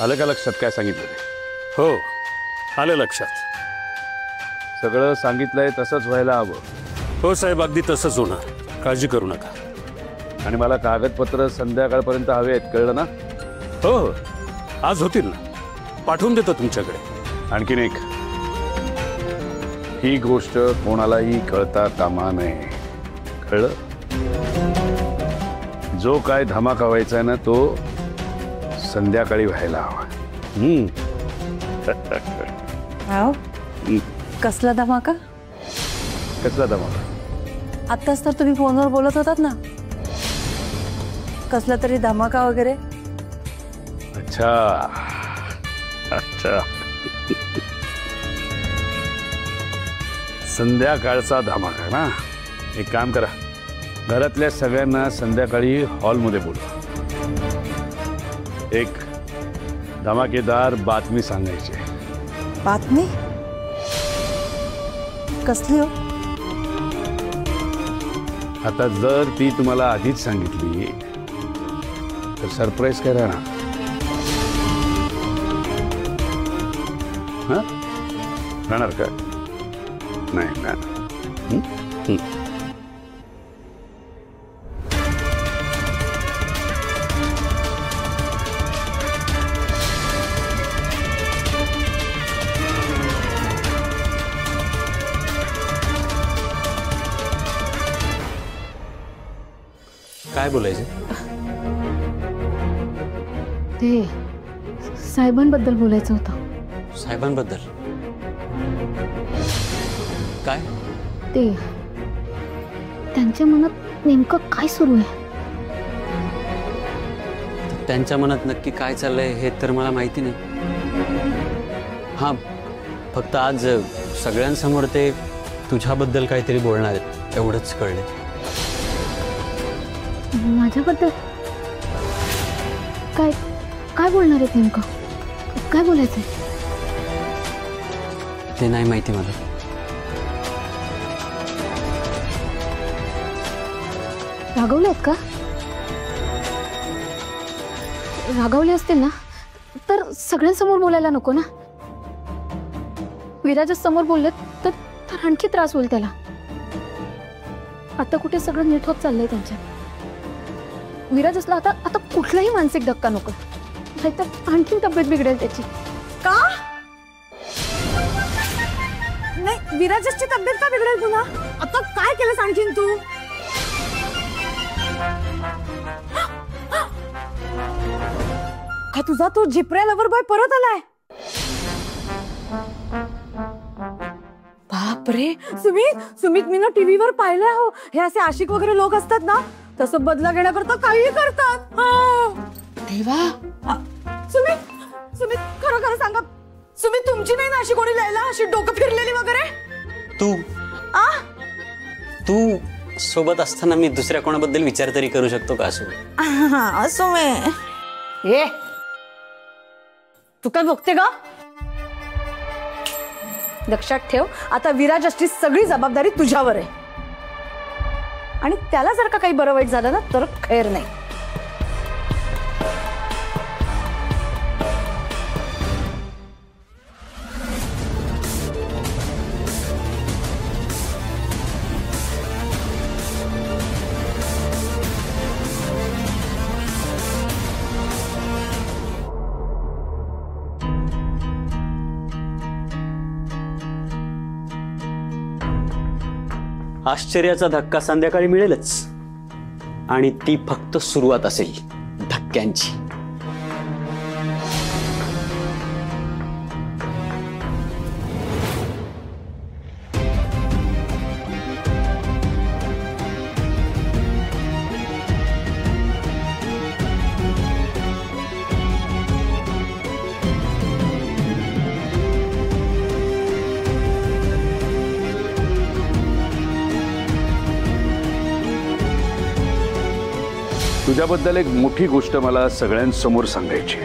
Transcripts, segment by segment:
आलं का लक्षात काय सांगितलं ते? हो, आलं लक्षात. सगळं सांगितलंय तसंच व्हायला हवं. हो साहेब, अगदी तसंच होणार, काळजी करू नका. आणि मला कागदपत्र संध्याकाळपर्यंत हवे आहेत, कळलं ना? हो हो, आज होतील ना, पाठवून देतो तुमच्याकडे. आणखीन एक, ही गोष्ट कोणालाही कळता कामा नये, कळलं? जो काय धमाका व्हायचा ना तो संध्याकाळी व्हायला हवा. कसला धमाका? कसला धमाका? आत्ताच तर तुम्ही फोनवर बोलत होतात ना, कसला तरी धमाका वगैरे. अच्छा अच्छा, संध्याकाळचा धमाका ना. एक काम करा, घरातल्या सगळ्यांना संध्याकाळी हॉलमध्ये बोलवा. एक धमाकेदार बातमी सांगायची. बातमी कसली हो? आता जर ती तुम्हाला आधीच सांगितली तर सरप्राईज काय राहणार? राहणार का? नाही ना. काय बोलायचं? ते साहेबांबद्दल बोलायचं होतं. साहेबांबद्दल काय? ते त्यांच्या मनात नेमकं काय सुरू आहे? त्यांच्या मनात नक्की काय चाललंय हे तर मला माहिती नाही. हां, फक्त आज सगळ्यांसमोर ते तुझ्याबद्दल काहीतरी बोलणार आहेत एवढंच कळलं. माझ्याबद्दल काय काय बोलणार आहेत नेमकं? काय बोलायचंय ते नाही माहिती मला. रागवले आहेत का? रागवले असतील ना तर सगळ्यांसमोर बोलायला नको ना. विराजच्या समोर बोलले तर आणखी त्रास होईल त्याला. आता कुठे सगळं नीट होत चाललंय त्यांच्या. विराज असला आता आता कुठलाही मानसिक धक्का नको, नाहीतर आणखीन तब्येत बिघडेल त्याची. का नाही, विराजची तब्येत का बिघडेल पुन्हा? आता काय केलंस आणखीन तू? का तुझा तो जिप्रे लवर बॉय परत आलाय? बापरे सुमित मी ना टीव्हीवर पाहिलंय हो, हे असे आशिक वगैरे लोक असतात ना, तसं बदला घेण्याकरता काही करतात. देवा. सुमित खरं खरं सांगा, सुमित तुमची नाही ना अशी कोणी लैला अशी डोकं फिरलेली वगैरे? तू सोबत असताना मी दुसऱ्या कोणाबद्दल विचार तरी करू शकतो का? असो ए तू काय बघते का? लक्षात ठेव, आता विराजची सगळी जबाबदारी तुझ्यावर आहे. आणि त्याला जर का काही बरं वाईट झालं ना तर खैर नाही. आश्चर्याचा धक्का संध्याकाळी मिळेलच, आणि ती फक्त सुरुवात असेल धक्क्यांची. तुझ्याबद्दल एक मोठी गोष्ट मला सगळ्यांसमोर सांगायची.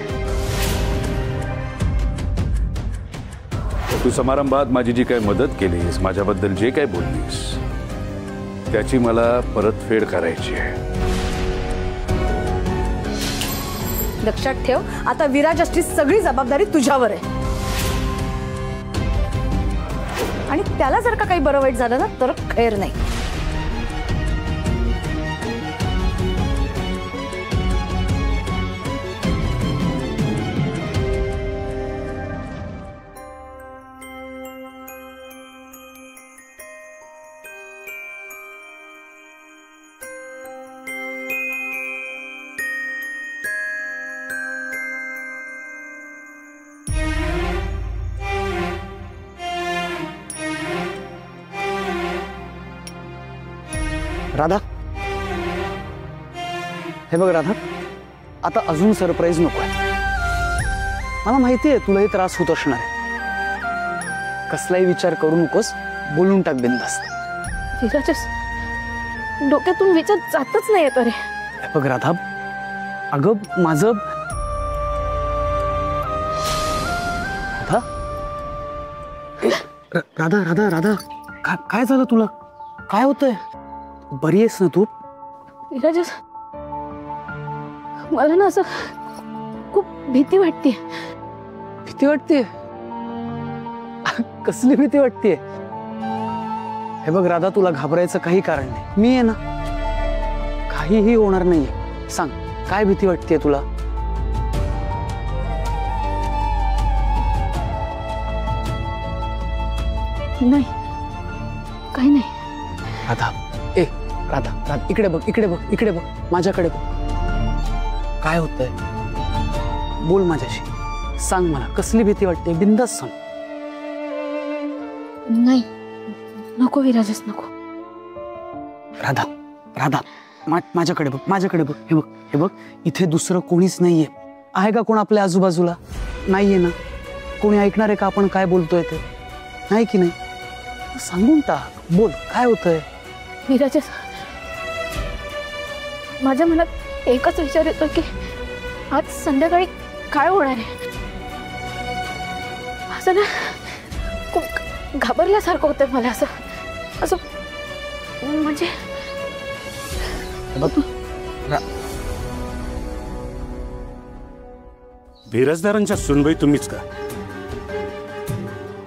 तू समारंभात माझी जी काही मदत केलीस, माझ्याबद्दल जे काही बोललीस, त्याची मला परतफेड करायची आहे. लक्षात ठेव, आता विराजची सगळी जबाबदारी तुझ्यावर आहे. आणि त्याला जर का काही बरं वाईट झालं ना तर खैर नाही. राधा, हे बघ राधा, आता अजून सरप्राईज नको आहे. मला माहिती आहे तुलाही त्रास होत असणार आहे. कसलाही विचार करू नकोस, बोलून टाक बिनधास्त. विराजस, डोक्यातून विचार जातच नाही येत. अरे हे बघ राधा, अगं माझं राधा राधा राधा राधा काय झालं तुला? काय होतंय? बरी आहेस ना तू? विराजस, मला ना असं खूप भीती वाटते. भीती वाटते? कसली भीती वाटते? हे बघ राधा, तुला घाबरायचं काही कारण नाही. मी आहे ना, काहीही होणार नाहीये. सांग, काय भीती वाटते तुला? नाही, काही नाही. राधा, ए राधा राधा, इकडे बघ, इकडे बघ, इकडे बघ, माझ्याकडे बघ. काय होतंय? बोल माझ्याशी. सांग मला, कसली भीती वाटते? बिनधास्त सांग. नाही, नको विराजस, नको. राधा राधा, माझ्याकडे बघ, माझ्याकडे बघ. हे बघ, हे बघ, इथे दुसरं कोणीच नाहीये. आहे का कोण आपल्या आजूबाजूला? नाहीये ना? कोणी ऐकणार आहे का आपण काय बोलतोय ते? नाही की नाही? सांगून टाक, बोल, काय होतंय? विराजस, माझ्या मनात एकच विचार येतो की आज संध्याकाळी काय होणार आहे. असं ना खूप घाबरल्यासारखं होतंय मला. असं असं म्हणजे बिराजदारांच्या सुनबाई तुम्हीच का?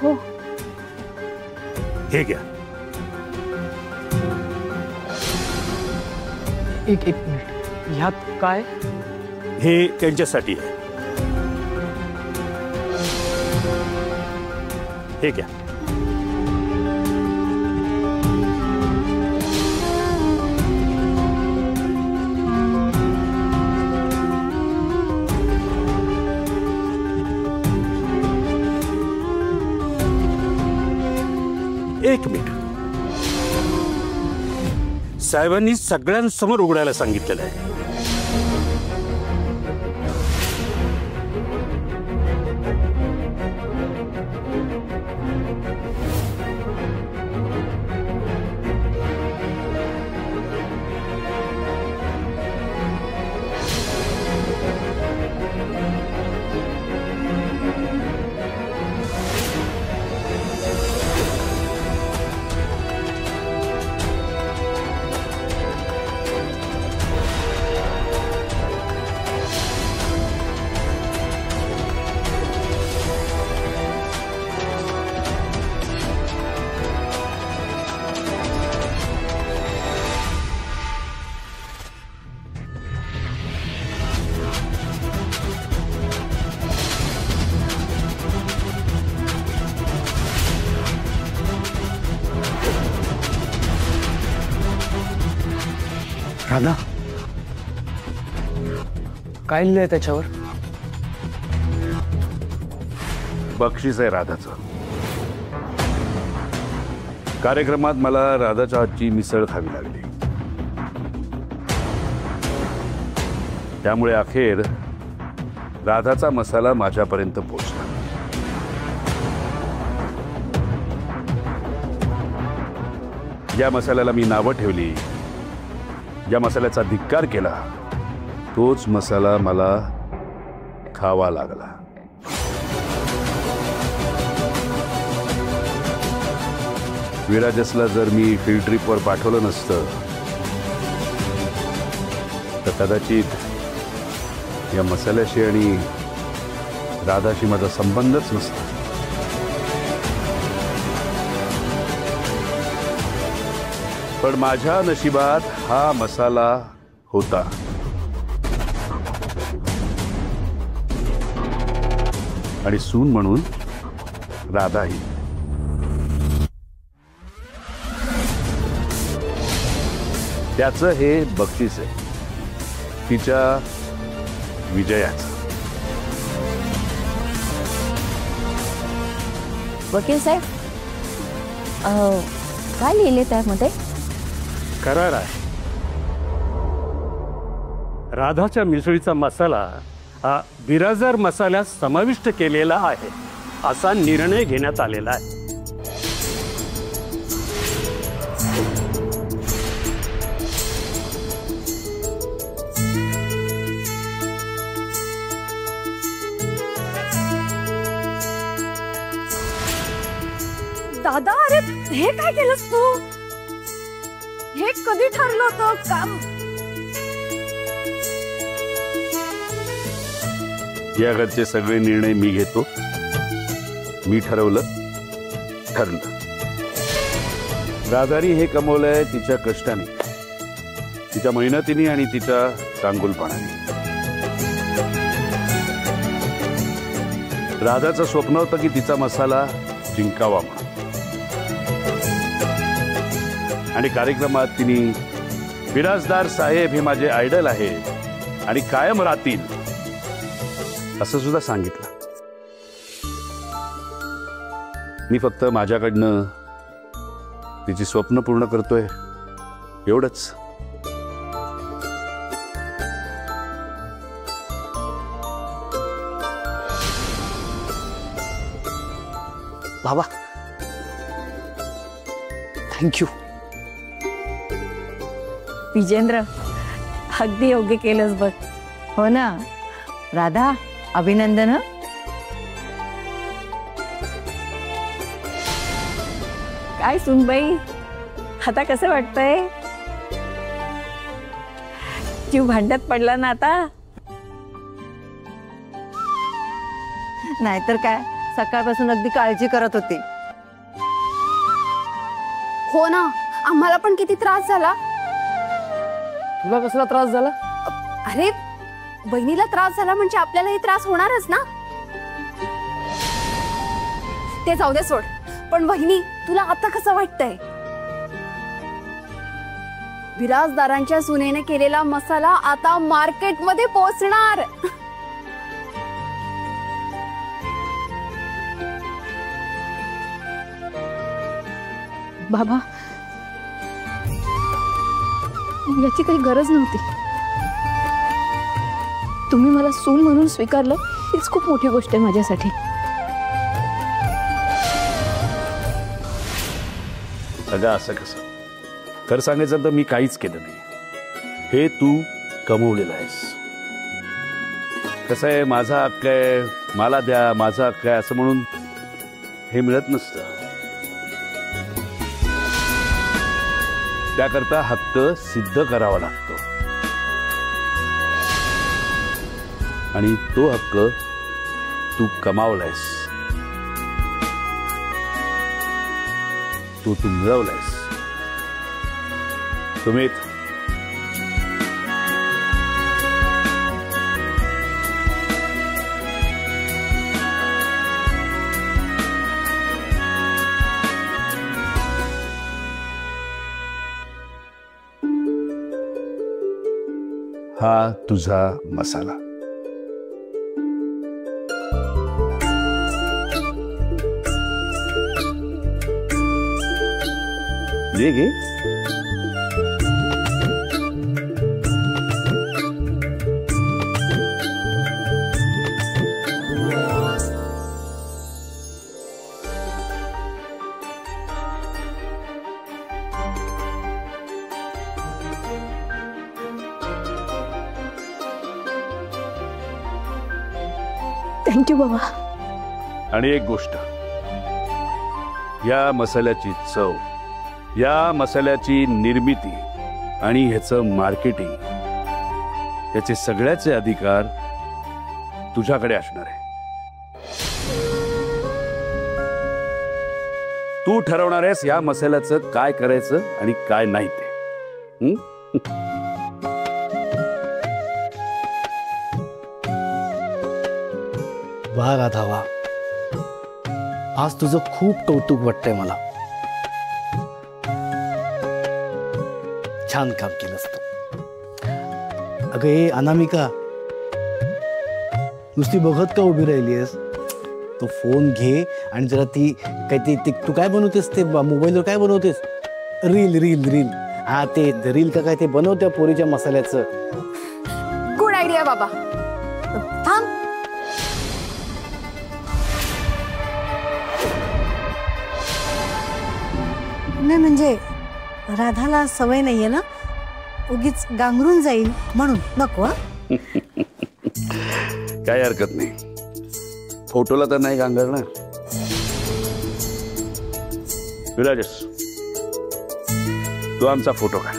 हो. हे घ्या. एक मिनिट, ह्यात काय? हे त्यांच्यासाठी आहे. हे घ्या. एक मिनिट, साहेबांनी सगळ्यांसमोर उघडायला सांगितलेलं आहे. राधा, काय लिहिलंय त्याच्यावर? बक्षीस आहे राधाचं. कार्यक्रमात मला राधाच्या हातची मिसळ खावी लागली, त्यामुळे अखेर राधाचा मसाला माझ्यापर्यंत पोहोचला. ज्या मसाल्याला मी नावं ठेवली, ज्या मसाल्याचा धिक्कार केला, तोच मसाला मला खावा लागला. विराजसला जर मी फील्ड ट्रिपवर पाठवलं नसतं तर कदाचित या मसाल्याशी आणि राधाशी माझा संबंधच नसतो. पण माझ्या नशिबात हा मसाला होता. आणि सून म्हणून राधाही. त्याचं हे बक्षीस आहे तिच्या विजयाचं. वकील साहेब, काय लिहिले त्यामध्ये? करार आहे. राधाच्या मिसळीचा मसाला हा बिराजदार मसाल्यात समाविष्ट केलेला आहे असा निर्णय घेण्यात आलेला आहे. दादा, अरे हे काय केलंस तू? हे कधी ठरलं होतं काम? या घरचे सगळे निर्णय मी घेतो. मी ठरवलं, ठरलं. राधानी हे कमवलंय तिच्या कष्टाने, तिच्या मेहनतीने आणि तिच्या चांगुलपणाने. राधाचं स्वप्न होतं की तिचा मसाला जिंकावा म्हणून. आणि कार्यक्रमात तिने बिराजदार साहेब हे माझे आयडल आहेत आणि कायम राहतील असं सुद्धा सांगितलं. मी फक्त माझ्याकडनं तिची स्वप्न पूर्ण करतोय एवढंच. बाबा, थँक्यू. विजेंद्र, अगदी योग्य केलंस बघ. हो ना राधा, अभिनंदन. हं. काय सुनबाई, आता कसं वाटतंय? जीव भांड्यात पडला ना आता? नाहीतर काय, सकाळपासून अगदी काळजी करत होती. हो ना, आम्हाला पण किती त्रास झाला. तुला कसला त्रास झाला? अरे, बहिणीला त्रास झाला म्हणजे आपल्यालाही त्रास होणारच ना. ते जाऊ दे, सोड. पण वहिनी, तुला आता कसं वाटतंय? बिराजदारांच्या सुनेने केलेला मसाला आता मार्केटमध्ये पोहोचणार. बाबा, याची काही गरज नव्हती. तुम्ही मला सून म्हणून स्वीकारलं, हीच खूप मोठी गोष्ट आहे माझ्यासाठी. सगळं असं कसं? खरं सांगायचं तर मी काहीच केलं नाही. हे तू कमवलेलं आहेस. कसं आहे, माझा हक्क आहे, मला द्या, माझा हक्क आहे असं म्हणून हे मिळत नसतं. त्याकरता हक्क सिद्ध करावा लागतो. आणि तो हक्क तू कमावलायस, तू मिळवलायस. सुमित, हा तुझा मसाला. ये घे. थँक्यू बाबा. आणि एक गोष्ट, या मसाल्याची चव, या मसाल्याची निर्मिती आणि ह्याचं मार्केटिंग, याचे सगळ्याचे अधिकार तुझ्याकडे असणार आहे. तू ठरवणार आहेस या मसाल्याचं काय करायचं आणि काय नाही ते. हं? वा राधा वा, आज तुझं खूप कौतुक वाटतंय मला. छान काम केलंस तू. अगं हे अनामिका, नुसती बघत का उभी राहिलीयस? तो फोन घे आणि जरा ती काय ते तू काय बनवतेस ते मोबाईलवर काय बनवतेस? रील रील रील हा ते रील का काय ते बनवत्या पोरीच्या मसाल्याचं. गुड आयडिया बाबा. थांब. नाही म्हणजे राधाला सवय नाहीये ना, उगीच गांगरून जाईल म्हणून नको. हं? काय हरकत नाही, फोटोला तर नाही गांगरणार. विराजस, तू आमचा फोटो काढ.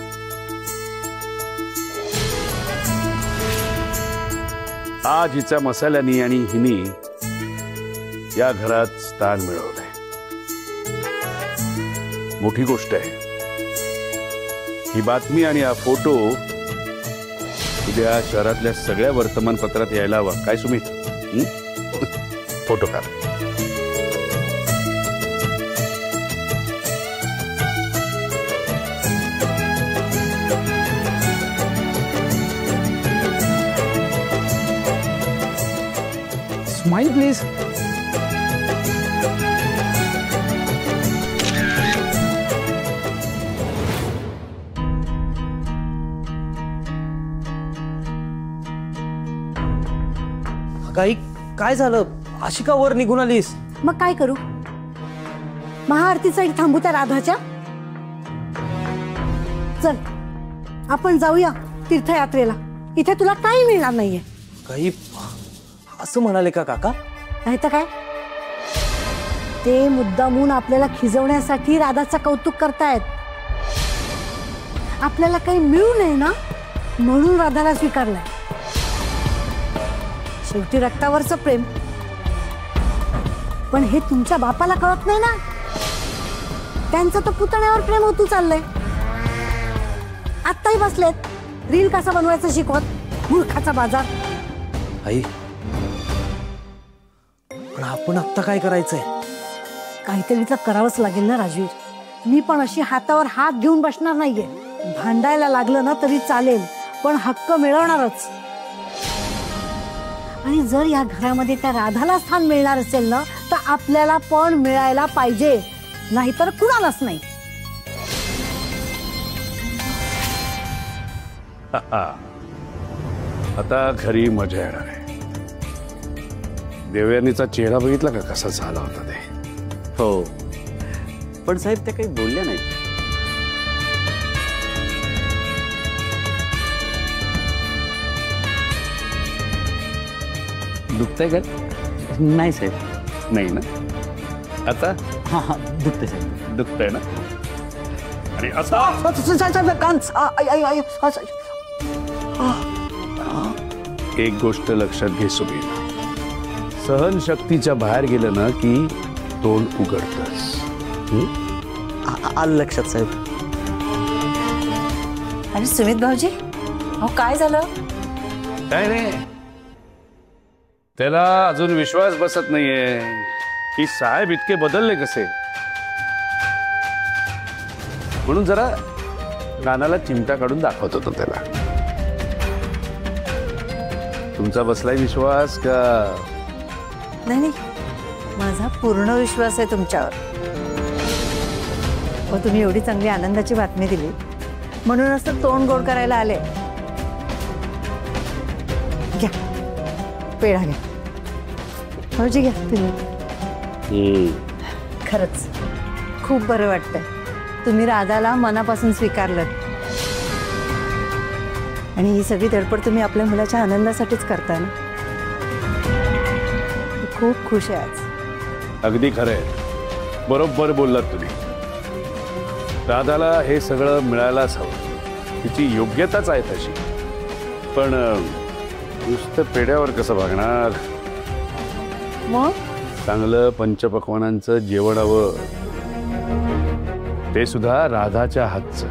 आज हिच्या मसाल्यानी आणि हिनी या घरात स्थान मिळवलंय. मोठी गोष्ट आहे ही बातमी आणि हा फोटो उद्या शहरातल्या सगळ्या वर्तमानपत्रात यायला हवा. काय सुमित? फोटो काढ. Smile please. काही काय झालं? आशिका वर निघून आलीस? मग काय करू? महाआरतीसाठी थांबू त्या राधाच्या? चल आपण जाऊया तीर्थयात्रेला. इथे तुला काही मिळणार नाहीये. काही असं म्हणाले का काका? नाही तर काय, ते मुद्दामून आपल्याला खिजवण्यासाठी राधाचं कौतुक करतायत. आपल्याला काही मिळू नये ना म्हणून राधाला स्वीकारलंय. शेवटी रक्तावरचं प्रेम. पण हे तुमच्या बापाला कळत नाही ना, त्यांचं तर पुतण्यावर प्रेम होतू चाललंय. आत्ताही बसलेत रील कसा बनवायचं शिकवत. मूर्खाचा बाजार. आई, पण आपण आत्ता काय करायचंय? काहीतरी तर करावंच लागेल ना राजवीर. मी पण अशी हातावर हात घेऊन बसणार नाहीये. भांडायला लागलं ना तरी चालेल, पण हक्क मिळवणारच. आणि जर या घरामध्ये त्या राधाला स्थान मिळणार असेल ना तर आपल्याला पण मिळायला पाहिजे, नाहीतर कुणालाच नाही. आता घरी मजा येणार आहे. देवयानीचा चेहरा बघितला का कसा झाला होता ते? हो, पण साहेब त्या काही बोलल्या नाहीत. दुखतंय का? नाही साहेब. नाही ना? आता हा हा दुखते साहेब. दुखतंय ना? आणि असा एक गोष्ट लक्षात घे सुबीर, सहनशक्तीच्या बाहेर गेलं ना की तोंड उघडतंस. आलं लक्षात साहेब. आणि सुमित भाऊजी, अहो काय झालं? काय रे, त्याला अजून विश्वास बसत नाहीये की साहेब इतके बदलले कसे. म्हणून जरा कानाला चिमटा काढून दाखवत होतो त्याला. तुमचा बसलाय विश्वास का? नाही नाही, माझा पूर्ण विश्वास आहे तुमच्यावर. व तुम्ही एवढी चांगली आनंदाची बातमी दिली म्हणूनच तर तोंड गोड करायला आले. घ्या पेढा घ्या. भाऊजी घ्या तुम्ही. खरंच खूप बरं वाटतंय. तुम्ही राधाला मनापासून स्वीकारलं आणि ही सगळी धडपड तुम्ही आपल्या मुलाच्या आनंदासाठीच करता ना. खूप खुश आहे आज. अगदी खरंय, बरोबर बोललात तुम्ही. राधाला हे सगळं मिळायलाच हवं, तिची योग्यताच आहे तशी. पण नुसतं पेड्यावर कसं भागणार? मग चांगलं पंचपक्वानांचं जेवण हवं, ते सुद्धा राधाच्या हातचं.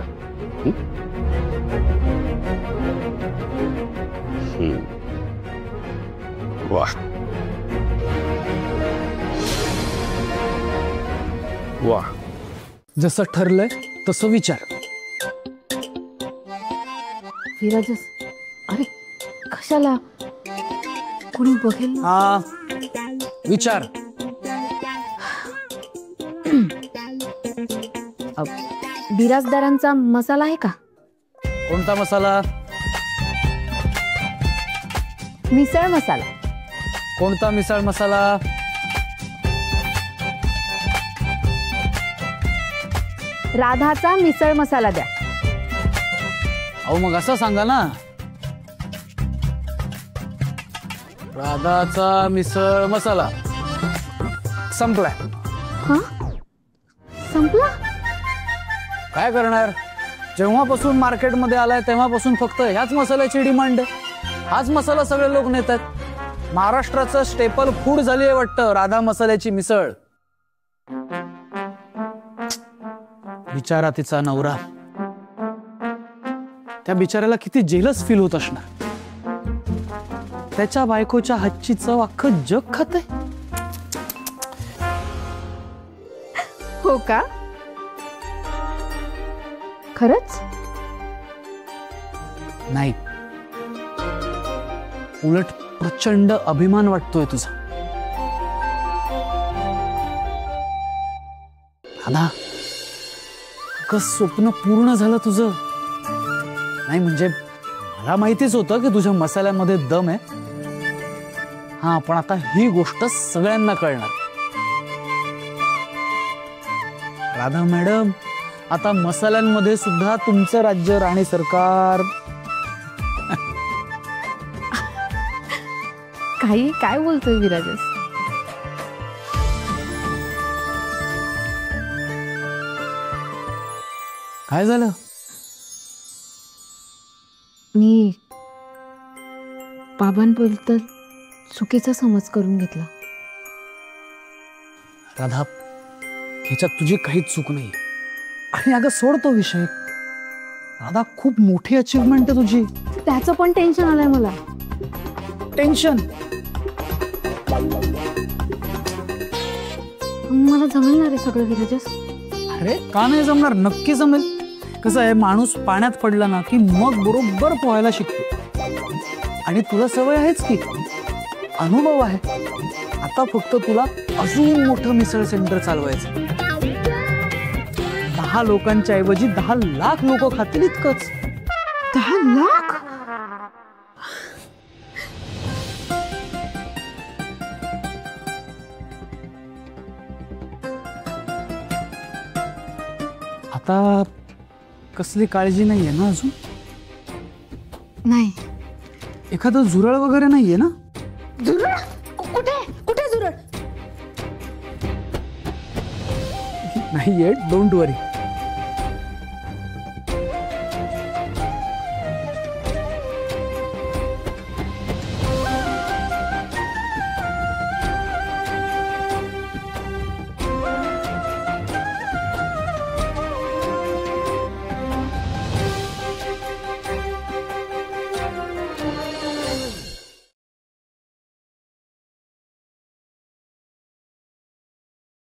हं? वाह वाह. जसं ठरलंय तसं विचार. विराजस, अरे कशाला? कोणी बघेल ना. हा विचार. बिराजदारांचा मसाला आहे का? कोणता मसाला? मिसळ मसाला. कोणता मिसळ मसाला? राधाचा मिसळ मसाला द्या. अहो मग असं सांगा ना, राधाचा मिसळ मसाला. संपलाय. हा, संपला? काय करणार? जेव्हापासून मार्केटमध्ये आलाय तेव्हापासून फक्त ह्याच मसाल्याची डिमांड आहे. हाच मसाला सगळे लोक नेतात. महाराष्ट्राचं स्टेपल फूड झाली आहे वाटतं राधा मसाल्याची मिसळ. बिचारा तिचा नवरा, त्या बिचाऱ्याला किती जेलस फील होत असणार. त्याच्या बायकोच्या हातची चव अख्खं जग खाते. हो का? खरंच? नाही, उलट प्रचंड अभिमान वाटतोय तुझा. राधा, स्वप्न पूर्ण झालं तुझं. नाही म्हणजे मला माहितीच होतं की तुझ्या मसाल्यामध्ये दम आहे. हा, पण आता ही गोष्ट सगळ्यांना कळणार. राधा मॅडम, आता मसाल्यांमध्ये सुद्धा तुमचं राज्य, राणी सरकार. काही काय बोलतोय विराजस? काय झालं? मी बाबांबद्दल चुकीचा समज करून घेतला. राधा, ह्याच्यात तुझी काहीच चूक नाही. आणि अगं सोड तो विषय. राधा, खूप मोठी अचीवमेंट आहे तुझी. त्याचं पण टेन्शन आलंय मला. टेन्शन? मला जमणार आहे सगळं विराजस. अरे का नाही जमणार? नक्की जमेल. कसं आहे, माणूस पाण्यात पडला ना की मग बरोबर पोहायला शिकतो. आणि तुला सवय आहेच की, अनुभव आहे. आता फक्त तुला अजून मोठं मिसळ सेंटर चालवायचं. 10 लोकांच्या ऐवजी 10 लाख लोक खातील इतकंच. 10 लाख? आता कसली काळजी नाहीये ना अजून? नाही. एखादं झुरळ वगैरे नाहीये ना? झुरळ? कुठे कुठे झुरळ? नाहीये, डोंट वरी.